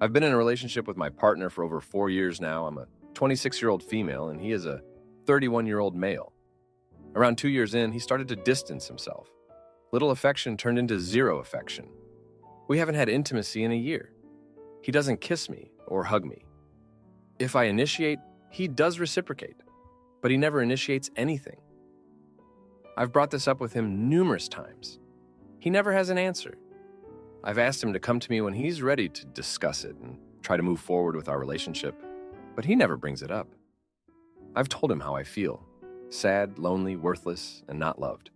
I've been in a relationship with my partner for over 4 years now. I'm a 26-year-old female, and he is a 31-year-old male. Around 2 years in, he started to distance himself. Little affection turned into zero affection. We haven't had intimacy in a year. He doesn't kiss me or hug me. If I initiate, he does reciprocate, but he never initiates anything. I've brought this up with him numerous times. He never has an answer. I've asked him to come to me when he's ready to discuss it and try to move forward with our relationship, but he never brings it up. I've told him how I feel: sad, lonely, worthless, and not loved.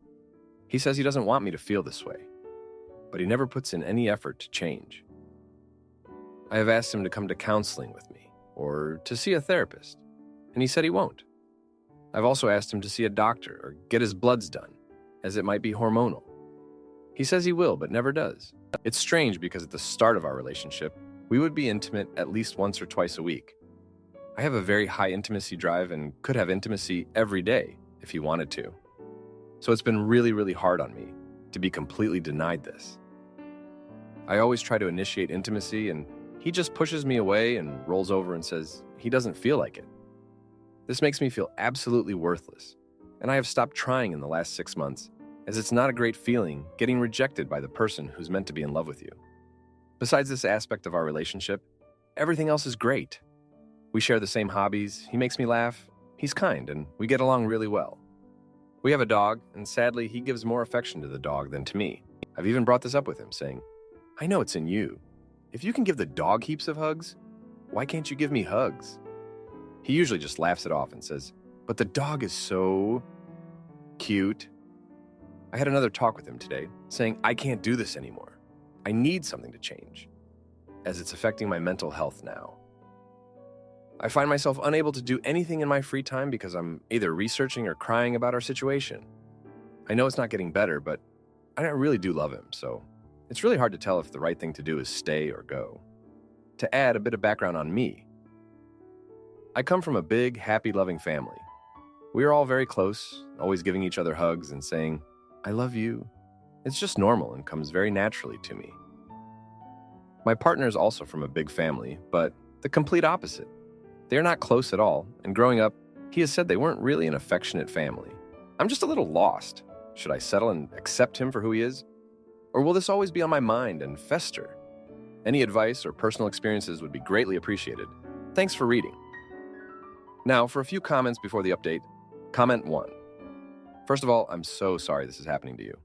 He says he doesn't want me to feel this way, but he never puts in any effort to change. I have asked him to come to counseling with me or to see a therapist, and he said he won't. I've also asked him to see a doctor or get his bloods done, as it might be hormonal. He says he will, but never does. It's strange because at the start of our relationship, we would be intimate at least once or twice a week. I have a very high intimacy drive and could have intimacy every day if he wanted to. So it's been really, really hard on me to be completely denied this. I always try to initiate intimacy, and he just pushes me away and rolls over and says he doesn't feel like it. This makes me feel absolutely worthless, and I have stopped trying in the last 6 months, as it's not a great feeling getting rejected by the person who's meant to be in love with you. Besides this aspect of our relationship, everything else is great. We share the same hobbies, he makes me laugh, he's kind, and we get along really well. We have a dog, and sadly, he gives more affection to the dog than to me. I've even brought this up with him, saying, I know it's in you. If you can give the dog heaps of hugs, why can't you give me hugs? He usually just laughs it off and says, but the dog is so cute. I had another talk with him today, saying I can't do this anymore. I need something to change, as it's affecting my mental health now. I find myself unable to do anything in my free time because I'm either researching or crying about our situation. I know it's not getting better, but I really do love him, so it's really hard to tell if the right thing to do is stay or go. To add a bit of background on me, I come from a big, happy, loving family. We are all very close, always giving each other hugs and saying, I love you. It's just normal and comes very naturally to me. My partner is also from a big family, but the complete opposite. They are not close at all, and growing up, he has said they weren't really an affectionate family. I'm just a little lost. Should I settle and accept him for who he is? Or will this always be on my mind and fester? Any advice or personal experiences would be greatly appreciated. Thanks for reading. Now, for a few comments before the update. Comment 1. First of all, I'm so sorry this is happening to you.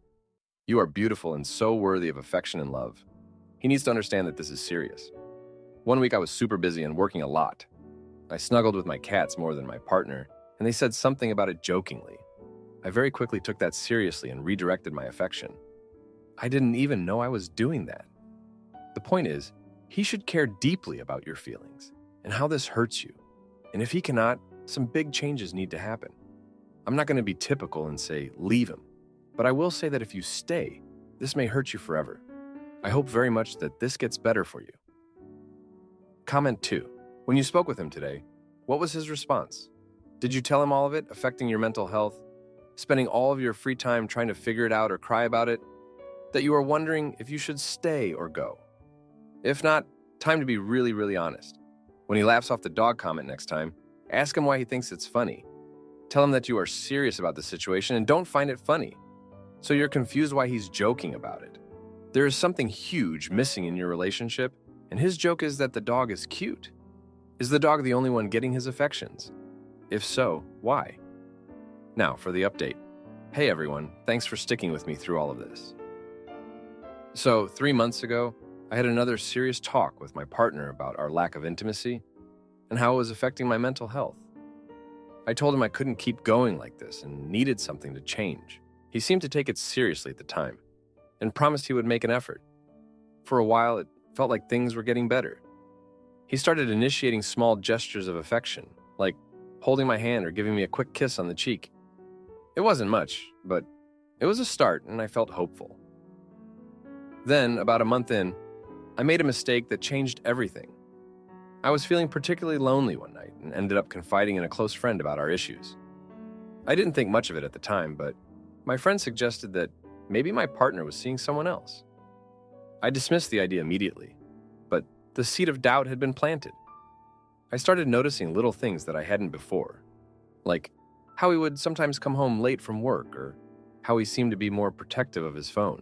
You are beautiful and so worthy of affection and love. He needs to understand that this is serious. One week I was super busy and working a lot. I snuggled with my cats more than my partner, and they said something about it jokingly. I very quickly took that seriously and redirected my affection. I didn't even know I was doing that. The point is, he should care deeply about your feelings and how this hurts you. And if he cannot, some big changes need to happen. I'm not going to be typical and say, leave him. But I will say that if you stay, this may hurt you forever. I hope very much that this gets better for you. Comment 2. When you spoke with him today, what was his response? Did you tell him all of it, affecting your mental health? Spending all of your free time trying to figure it out or cry about it? That you are wondering if you should stay or go? If not, time to be really, really honest. When he laughs off the dog comment next time, ask him why he thinks it's funny. Tell him that you are serious about the situation and don't find it funny. So you're confused why he's joking about it. There is something huge missing in your relationship, and his joke is that the dog is cute. Is the dog the only one getting his affections? If so, why? Now for the update. Hey everyone, thanks for sticking with me through all of this. So 3 months ago, I had another serious talk with my partner about our lack of intimacy and how it was affecting my mental health. I told him I couldn't keep going like this and needed something to change. He seemed to take it seriously at the time and promised he would make an effort. For a while, it felt like things were getting better. He started initiating small gestures of affection, like holding my hand or giving me a quick kiss on the cheek. It wasn't much, but it was a start and I felt hopeful. Then, about a month in, I made a mistake that changed everything. I was feeling particularly lonely one night and ended up confiding in a close friend about our issues. I didn't think much of it at the time, but my friend suggested that maybe my partner was seeing someone else. I dismissed the idea immediately, but The seed of doubt had been planted. I started noticing little things that I hadn't before, like how he would sometimes come home late from work or how he seemed to be more protective of his phone.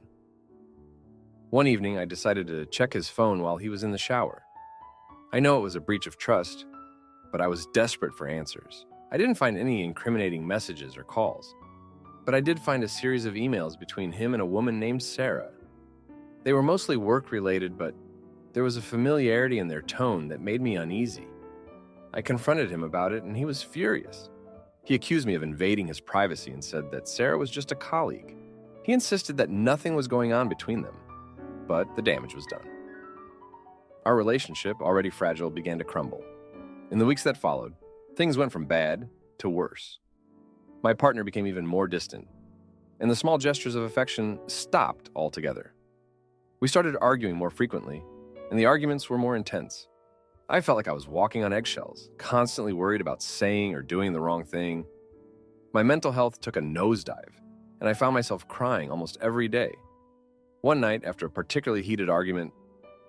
One evening, I decided to check his phone while he was in the shower. I know it was a breach of trust, but I was desperate for answers. I didn't find any incriminating messages or calls, but I did find a series of emails between him and a woman named Sarah. They were mostly work-related, but there was a familiarity in their tone that made me uneasy. I confronted him about it, and he was furious. He accused me of invading his privacy and said that Sarah was just a colleague. He insisted that nothing was going on between them, but the damage was done. Our relationship, already fragile, began to crumble. In the weeks that followed, things went from bad to worse. My partner became even more distant, and the small gestures of affection stopped altogether. We started arguing more frequently, and the arguments were more intense. I felt like I was walking on eggshells, constantly worried about saying or doing the wrong thing. My mental health took a nosedive, and I found myself crying almost every day. One night, after a particularly heated argument,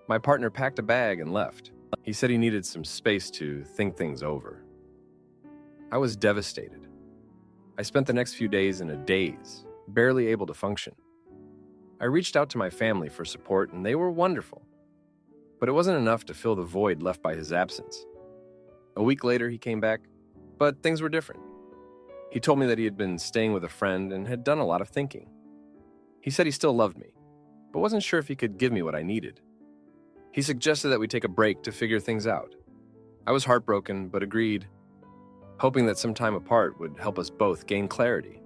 my partner packed a bag and left. He said he needed some space to think things over. I was devastated. I spent the next few days in a daze, barely able to function. I reached out to my family for support, and they were wonderful. But it wasn't enough to fill the void left by his absence. A week later, he came back, but things were different. He told me that he had been staying with a friend and had done a lot of thinking. He said he still loved me, but wasn't sure if he could give me what I needed. He suggested that we take a break to figure things out. I was heartbroken, but agreed, hoping that some time apart would help us both gain clarity.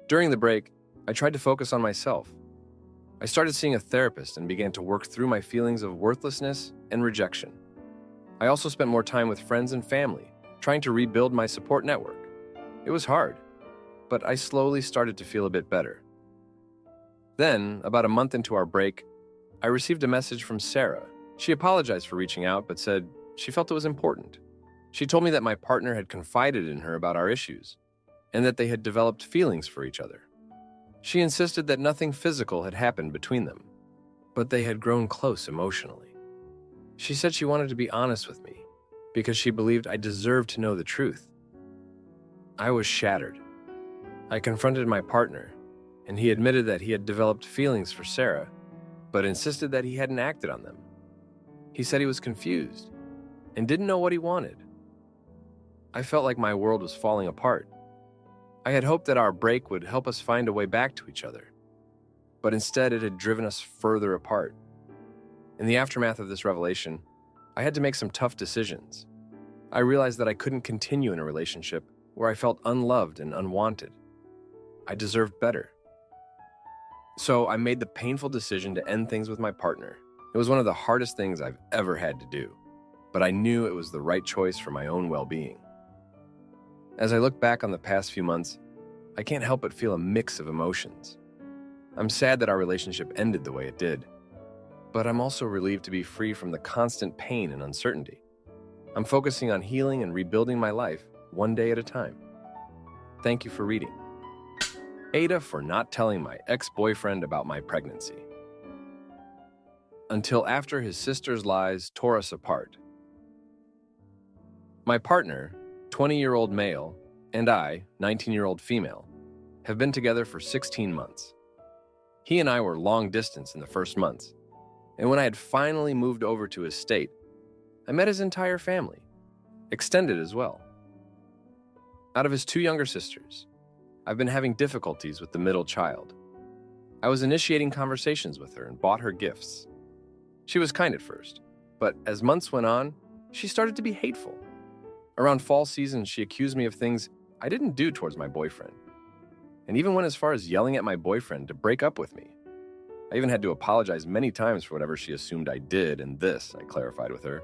During the break, I tried to focus on myself. I started seeing a therapist and began to work through my feelings of worthlessness and rejection. I also spent more time with friends and family, trying to rebuild my support network. It was hard, but I slowly started to feel a bit better. Then, about a month into our break, I received a message from Sarah. She apologized for reaching out, but said she felt it was important. She told me that my partner had confided in her about our issues, and that they had developed feelings for each other. She insisted that nothing physical had happened between them, but they had grown close emotionally. She said she wanted to be honest with me, because she believed I deserved to know the truth. I was shattered. I confronted my partner, and he admitted that he had developed feelings for Sarah, but insisted that he hadn't acted on them. He said he was confused and didn't know what he wanted. I felt like my world was falling apart. I had hoped that our break would help us find a way back to each other, but instead it had driven us further apart. In the aftermath of this revelation, I had to make some tough decisions. I realized that I couldn't continue in a relationship where I felt unloved and unwanted. I deserved better. So I made the painful decision to end things with my partner. It was one of the hardest things I've ever had to do, but I knew it was the right choice for my own well-being. As I look back on the past few months, I can't help but feel a mix of emotions. I'm sad that our relationship ended the way it did, but I'm also relieved to be free from the constant pain and uncertainty. I'm focusing on healing and rebuilding my life one day at a time. Thank you for reading. Aita for not telling my ex-boyfriend about my pregnancy. Until after his sister's lies tore us apart. My partner, 20-year-old male, and I, 19-year-old female, have been together for 16 months. He and I were long distance in the first months, and when I had finally moved over to his state, I met his entire family, extended as well. Out of his two younger sisters, I've been having difficulties with the middle child. I was initiating conversations with her and bought her gifts. She was kind at first, but as months went on, she started to be hateful. Around fall season, she accused me of things I didn't do towards my boyfriend, and even went as far as yelling at my boyfriend to break up with me. I even had to apologize many times for whatever she assumed I did, and this, I clarified with her.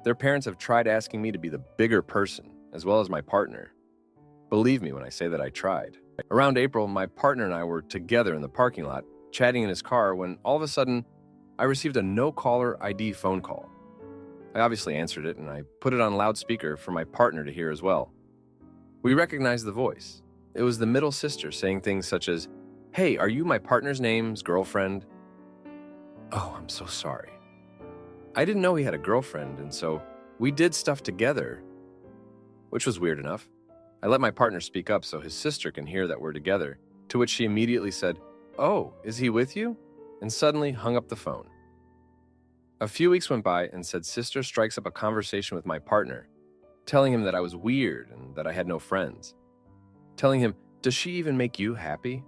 Their parents have tried asking me to be the bigger person, as well as my partner. Believe me when I say that I tried. Around April, my partner and I were together in the parking lot, chatting in his car, when all of a sudden, I received a no-caller ID phone call. I obviously answered it, and I put it on loudspeaker for my partner to hear as well. We recognized the voice. It was the middle sister saying things such as, "Hey, are you my partner's name's girlfriend?" "Oh, I'm so sorry." I didn't know he had a girlfriend, and so we did stuff together, which was weird enough. I let my partner speak up so his sister can hear that we're together, to which she immediately said, "Oh, is he with you?" and suddenly hung up the phone. A few weeks went by and said sister strikes up a conversation with my partner, telling him that I was weird and that I had no friends. Telling him, "Does she even make you happy?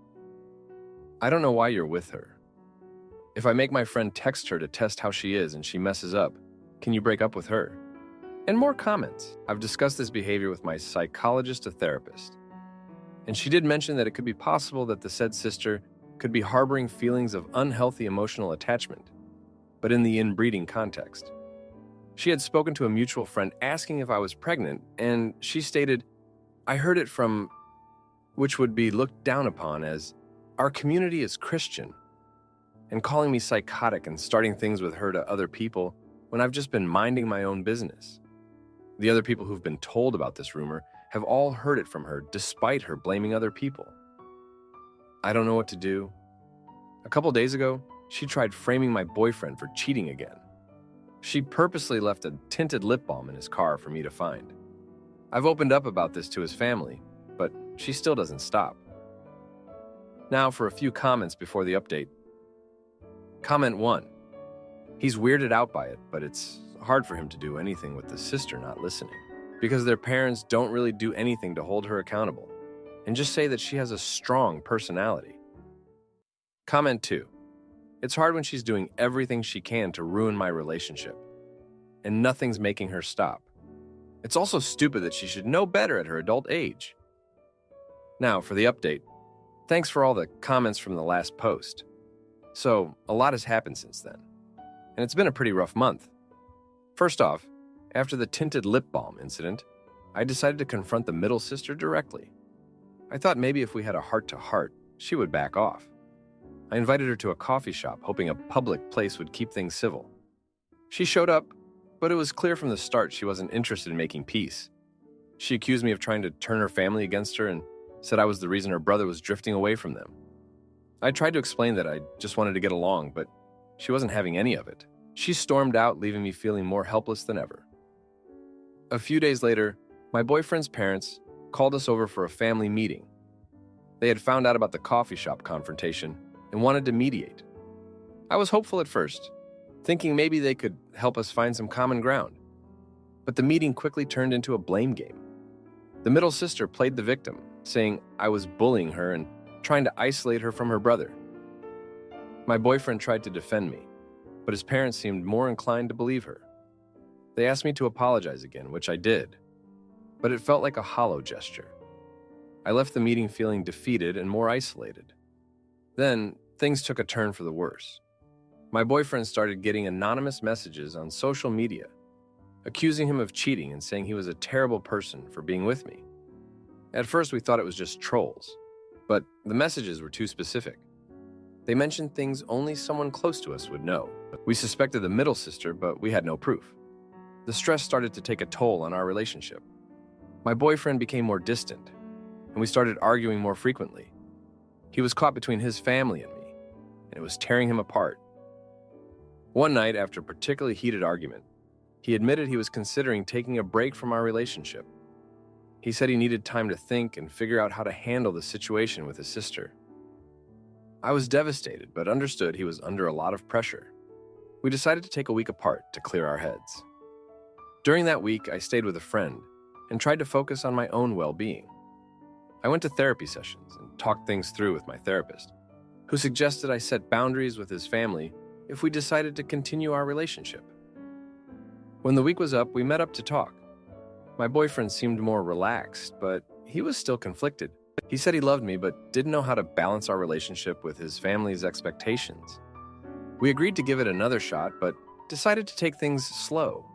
I don't know why you're with her. If I make my friend text her to test how she is and she messes up, can you break up with her?" And more comments. I've discussed this behavior with my psychologist, a therapist. And she did mention that it could be possible that the said sister could be harboring feelings of unhealthy emotional attachment, but in the inbreeding context. She had spoken to a mutual friend asking if I was pregnant, and she stated, "I heard it from," which would be looked down upon as, "Our community is Christian," and calling me psychotic and starting things with her to other people when I've just been minding my own business. The other people who've been told about this rumor have all heard it from her despite her blaming other people. I don't know what to do. A couple days ago, she tried framing my boyfriend for cheating again. She purposely left a tinted lip balm in his car for me to find. I've opened up about this to his family, but she still doesn't stop. Now for a few comments before the update. Comment 1. He's weirded out by it, but it's hard for him to do anything with the sister not listening, because their parents don't really do anything to hold her accountable, and just say that she has a strong personality. Comment 2. It's hard when she's doing everything she can to ruin my relationship, and nothing's making her stop. It's also stupid that she should know better at her adult age. Now for the update. Thanks for all the comments from the last post. So, a lot has happened since then, and it's been a pretty rough month. First off, after the tinted lip balm incident, I decided to confront the middle sister directly. I thought maybe if we had a heart-to-heart, she would back off. I invited her to a coffee shop, hoping a public place would keep things civil. She showed up, but it was clear from the start she wasn't interested in making peace. She accused me of trying to turn her family against her and said I was the reason her brother was drifting away from them. I tried to explain that I just wanted to get along, but she wasn't having any of it. She stormed out, leaving me feeling more helpless than ever. A few days later, my boyfriend's parents called us over for a family meeting. They had found out about the coffee shop confrontation and wanted to mediate. I was hopeful at first, thinking maybe they could help us find some common ground. But the meeting quickly turned into a blame game. The middle sister played the victim, saying I was bullying her and trying to isolate her from her brother. My boyfriend tried to defend me, but his parents seemed more inclined to believe her. They asked me to apologize again, which I did, but it felt like a hollow gesture. I left the meeting feeling defeated and more isolated. Then, things took a turn for the worse. My boyfriend started getting anonymous messages on social media, accusing him of cheating and saying he was a terrible person for being with me. At first, we thought it was just trolls, but the messages were too specific. They mentioned things only someone close to us would know. We suspected the middle sister, but we had no proof. The stress started to take a toll on our relationship. My boyfriend became more distant, and we started arguing more frequently. He was caught between his family and me, and it was tearing him apart. One night, after a particularly heated argument, he admitted he was considering taking a break from our relationship. He said he needed time to think and figure out how to handle the situation with his sister. I was devastated, but understood he was under a lot of pressure. We decided to take a week apart to clear our heads. During that week, I stayed with a friend and tried to focus on my own well-being. I went to therapy sessions and talked things through with my therapist, who suggested I set boundaries with his family if we decided to continue our relationship. When the week was up, we met up to talk. My boyfriend seemed more relaxed, but he was still conflicted. He said he loved me, but didn't know how to balance our relationship with his family's expectations. We agreed to give it another shot, but decided to take things slow.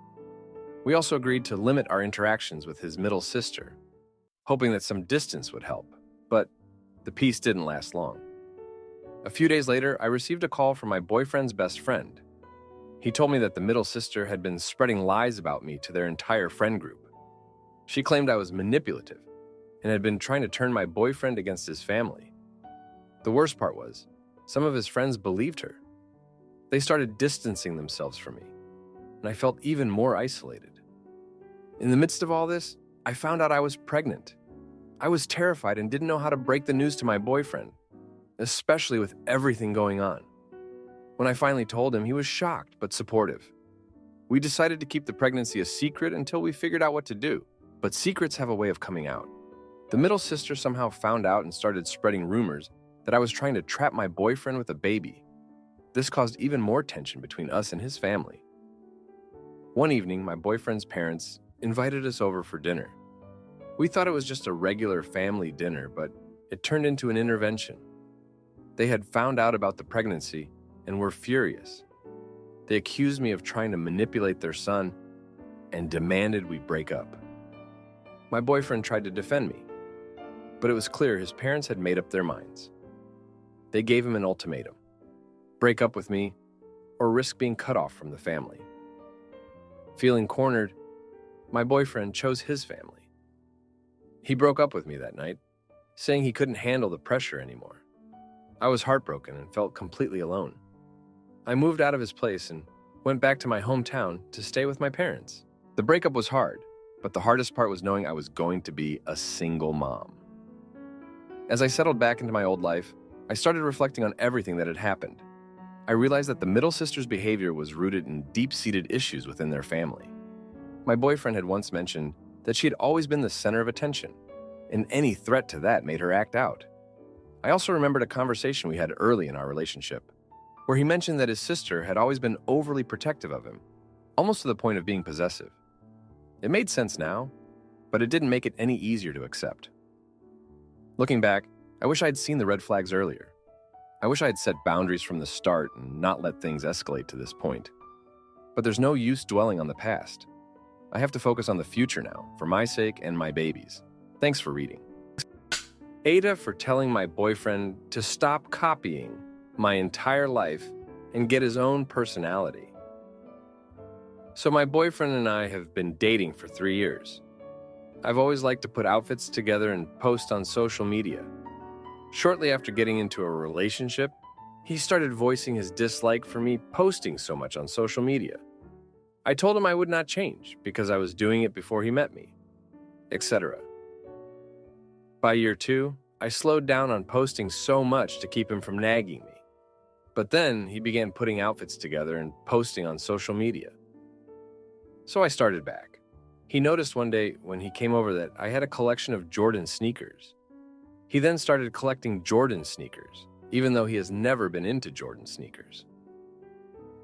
We also agreed to limit our interactions with his middle sister, hoping that some distance would help, but the peace didn't last long. A few days later, I received a call from my boyfriend's best friend. He told me that the middle sister had been spreading lies about me to their entire friend group. She claimed I was manipulative and had been trying to turn my boyfriend against his family. The worst part was, some of his friends believed her. They started distancing themselves from me. and I felt even more isolated. In the midst of all this, I found out I was pregnant. I was terrified and didn't know how to break the news to my boyfriend, especially with everything going on. When I finally told him, he was shocked but supportive. We decided to keep the pregnancy a secret until we figured out what to do, but secrets have a way of coming out. The middle sister somehow found out and started spreading rumors that I was trying to trap my boyfriend with a baby. This caused even more tension between us and his family. One evening, my boyfriend's parents invited us over for dinner. We thought it was just a regular family dinner, but it turned into an intervention. They had found out about the pregnancy and were furious. They accused me of trying to manipulate their son and demanded we break up. My boyfriend tried to defend me, but it was clear his parents had made up their minds. They gave him an ultimatum: break up with me or risk being cut off from the family. Feeling cornered, my boyfriend chose his family. He broke up with me that night, saying he couldn't handle the pressure anymore. I was heartbroken and felt completely alone. I moved out of his place and went back to my hometown to stay with my parents. The breakup was hard, but the hardest part was knowing I was going to be a single mom. As I settled back into my old life, I started reflecting on everything that had happened. I realized that the middle sister's behavior was rooted in deep-seated issues within their family. My boyfriend had once mentioned that she had always been the center of attention, and any threat to that made her act out. I also remembered a conversation we had early in our relationship, where he mentioned that his sister had always been overly protective of him, almost to the point of being possessive. It made sense now, but it didn't make it any easier to accept. Looking back, I wish I'd seen the red flags earlier. I wish I had set boundaries from the start and not let things escalate to this point. But there's no use dwelling on the past. I have to focus on the future now, for my sake and my baby's. Thanks for reading. Aita for telling my boyfriend to stop copying my entire life and get his own personality. So my boyfriend and I have been dating for 3 years. I've always liked to put outfits together and post on social media. Shortly after getting into a relationship, he started voicing his dislike for me posting so much on social media. I told him I would not change because I was doing it before he met me, etc. By year 2, I slowed down on posting so much to keep him from nagging me. But then he began putting outfits together and posting on social media. So I started back. He noticed one day when he came over that I had a collection of Jordan sneakers. He then started collecting Jordan sneakers, even though he has never been into Jordan sneakers.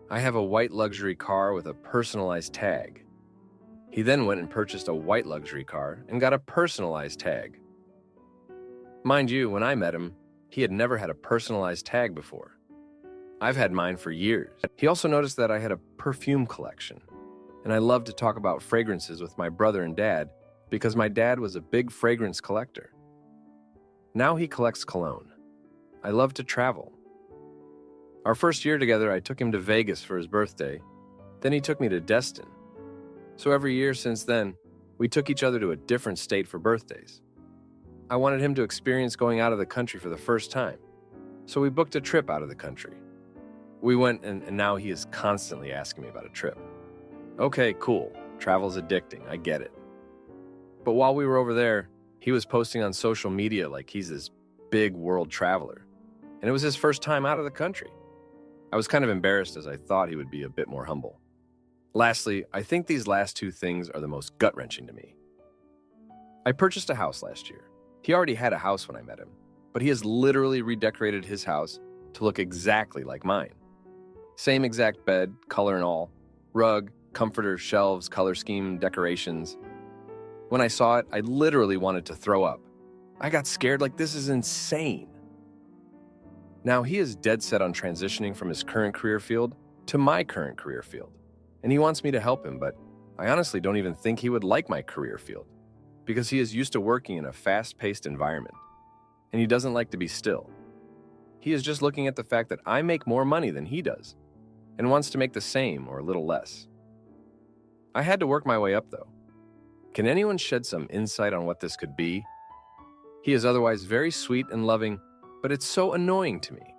I have a white luxury car with a personalized tag. He then went and purchased a white luxury car and got a personalized tag. Mind you, when I met him, he had never had a personalized tag before. I've had mine for years. He also noticed that I had a perfume collection, and I loved to talk about fragrances with my brother and dad because my dad was a big fragrance collector. Now he collects cologne. I love to travel. Our first year together, I took him to Vegas for his birthday. Then he took me to Destin. So every year since then, we took each other to a different state for birthdays. I wanted him to experience going out of the country for the first time, so we booked a trip out of the country. We went, and now he is constantly asking me about a trip. Okay, cool. Travel's addicting. I get it. But while we were over there, he was posting on social media like he's this big world traveler, and it was his first time out of the country. I was kind of embarrassed as I thought he would be a bit more humble. Lastly, I think these last 2 things are the most gut-wrenching to me. I purchased a house last year. He already had a house when I met him, but he has literally redecorated his house to look exactly like mine. Same exact bed, color and all, rug, comforter, shelves, color scheme, decorations. When I saw it, I literally wanted to throw up. I got scared like this is insane. Now he is dead set on transitioning from his current career field to my current career field, and he wants me to help him, but I honestly don't even think he would like my career field because he is used to working in a fast-paced environment, and he doesn't like to be still. He is just looking at the fact that I make more money than he does and wants to make the same or a little less. I had to work my way up, though. Can anyone shed some insight on what this could be? He is otherwise very sweet and loving, but it's so annoying to me.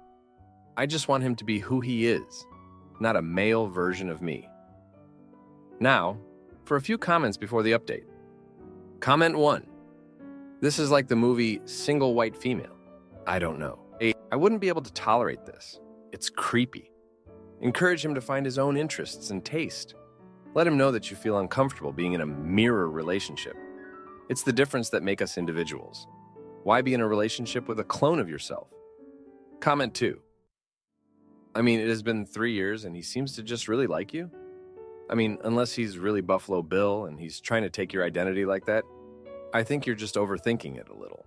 I just want him to be who he is, not a male version of me. Now, for a few comments before the update. Comment 1. This is like the movie Single White Female. I don't know. I wouldn't be able to tolerate this. It's creepy. Encourage him to find his own interests and taste. Let him know that you feel uncomfortable being in a mirror relationship. It's the difference that make us individuals. Why be in a relationship with a clone of yourself? Comment 2. I mean, it has been 3 years and he seems to just really like you. I mean, unless he's really Buffalo Bill and he's trying to take your identity like that, I think you're just overthinking it a little.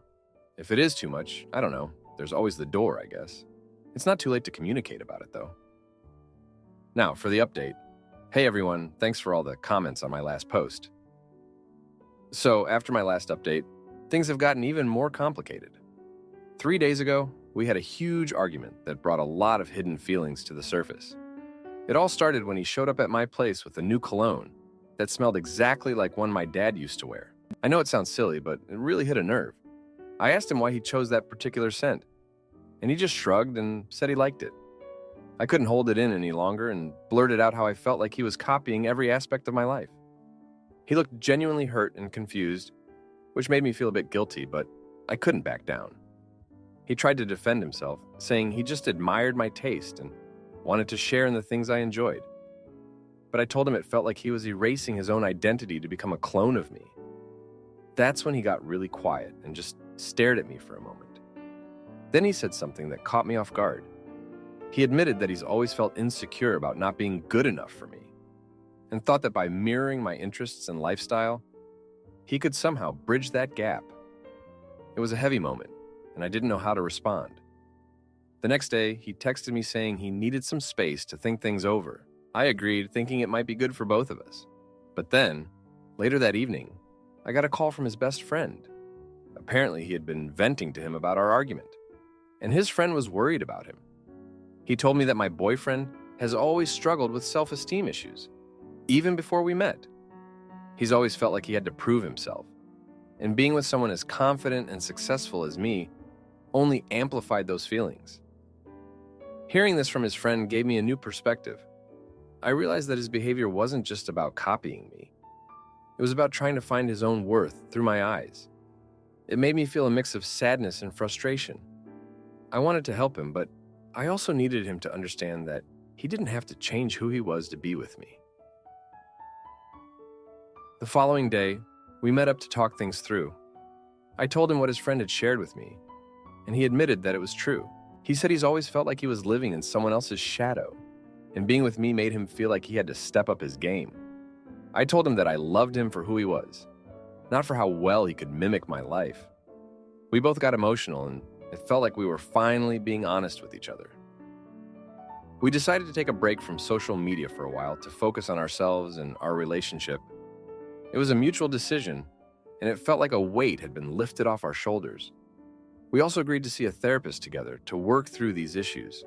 If it is too much, I don't know. There's always the door, I guess. It's not too late to communicate about it, though. Now, for the update. Hey everyone, thanks for all the comments on my last post. So, after my last update, things have gotten even more complicated. 3 days ago, we had a huge argument that brought a lot of hidden feelings to the surface. It all started when he showed up at my place with a new cologne that smelled exactly like one my dad used to wear. I know it sounds silly, but it really hit a nerve. I asked him why he chose that particular scent, and he just shrugged and said he liked it. I couldn't hold it in any longer and blurted out how I felt like he was copying every aspect of my life. He looked genuinely hurt and confused, which made me feel a bit guilty, but I couldn't back down. He tried to defend himself, saying he just admired my taste and wanted to share in the things I enjoyed. But I told him it felt like he was erasing his own identity to become a clone of me. That's when he got really quiet and just stared at me for a moment. Then he said something that caught me off guard. He admitted that he's always felt insecure about not being good enough for me, and thought that by mirroring my interests and lifestyle, he could somehow bridge that gap. It was a heavy moment, and I didn't know how to respond. The next day, he texted me saying he needed some space to think things over. I agreed, thinking it might be good for both of us. But then, later that evening, I got a call from his best friend. Apparently, he had been venting to him about our argument, and his friend was worried about him. He told me that my boyfriend has always struggled with self-esteem issues, even before we met. He's always felt like he had to prove himself, and being with someone as confident and successful as me only amplified those feelings. Hearing this from his friend gave me a new perspective. I realized that his behavior wasn't just about copying me. It was about trying to find his own worth through my eyes. It made me feel a mix of sadness and frustration. I wanted to help him, but I also needed him to understand that he didn't have to change who he was to be with me. The following day, we met up to talk things through. I told him what his friend had shared with me, and he admitted that it was true. He said he's always felt like he was living in someone else's shadow, and being with me made him feel like he had to step up his game. I told him that I loved him for who he was, not for how well he could mimic my life. We both got emotional, and it felt like we were finally being honest with each other. We decided to take a break from social media for a while to focus on ourselves and our relationship. It was a mutual decision, and it felt like a weight had been lifted off our shoulders. We also agreed to see a therapist together to work through these issues.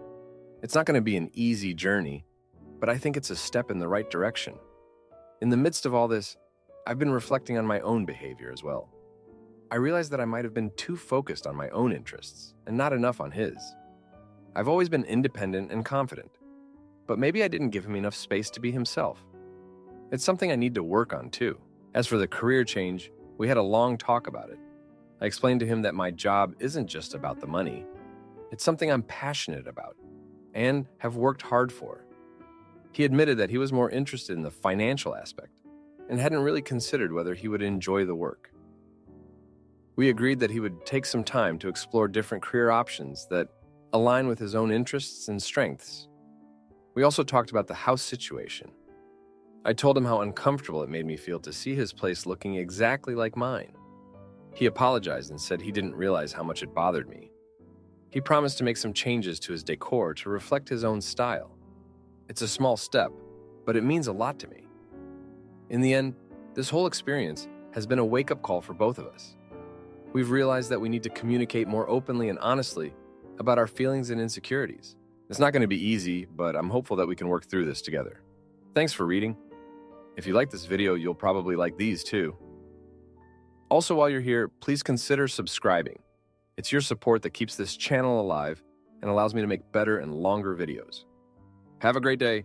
It's not going to be an easy journey, but I think it's a step in the right direction. In the midst of all this, I've been reflecting on my own behavior as well. I realized that I might have been too focused on my own interests and not enough on his. I've always been independent and confident, but maybe I didn't give him enough space to be himself. It's something I need to work on too. As for the career change, we had a long talk about it. I explained to him that my job isn't just about the money. It's something I'm passionate about and have worked hard for. He admitted that he was more interested in the financial aspect and hadn't really considered whether he would enjoy the work. We agreed that he would take some time to explore different career options that align with his own interests and strengths. We also talked about the house situation. I told him how uncomfortable it made me feel to see his place looking exactly like mine. He apologized and said he didn't realize how much it bothered me. He promised to make some changes to his decor to reflect his own style. It's a small step, but it means a lot to me. In the end, this whole experience has been a wake-up call for both of us. We've realized that we need to communicate more openly and honestly about our feelings and insecurities. It's not going to be easy, but I'm hopeful that we can work through this together. Thanks for reading. If you like this video, you'll probably like these too. Also, while you're here, please consider subscribing. It's your support that keeps this channel alive and allows me to make better and longer videos. Have a great day.